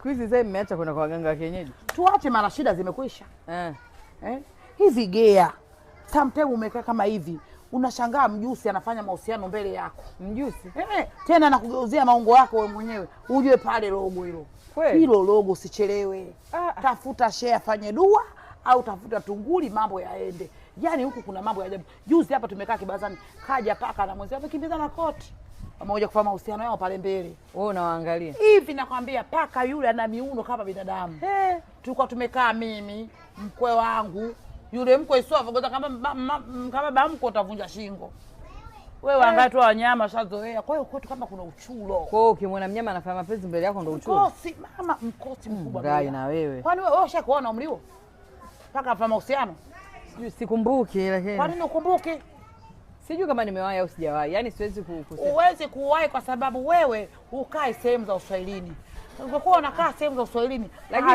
Siku hizi sasa mmeacha kwenda kwa waganga wa kienyeji. Tuache, mara shida zimekwisha. Hizi gea. Sometimes umekaa kama hivi, unashangaa mjusi anafanya mahusiano mbele yako. Mjusi? Tena anakugeuzia maungo yako wewe mwenyewe. Ujue pale logo hilo. Kweli? Hilo logo usichelewe. Tafuta share, fanye dua au tafuta tunguli, mambo yaende. Yaani huku kuna mambo ya ajabu. Juzi hapa tumekaa kibazani, kaja paka na mwenzi amekimbizana na koti. Pamoja kufanya mahusiano yao pale mbele. Wewe unawaangalia. Hivi nakwambia paka yule ana miuno kama binadamu. Tulikuwa tumekaa mimi, mkwe wangu, yule mkwe sio avogoza kama bamko utavunja shingo. Wewe angalia tu wanyama shazoea. Kwa hiyo kwetu kama kuna uchulo. Kwa hiyo ukimwona mnyama anafanya mapenzi mbele yako ndo uchulo. Mkosi mama, mkosi mkubwa. Gai na wewe. Kwani wewe ushakuona umri huo? Paka afanya mahusiano? Sikumbuki lakini. Kwa nini ukumbuke? Sijui kama nimewahi au sijawahi. Yaani siwezi kusema. Uwezi kuwahi kwa sababu wewe ukae sehemu za Uswahilini. Ungekuwa unakaa sehemu za Uswahilini, lakini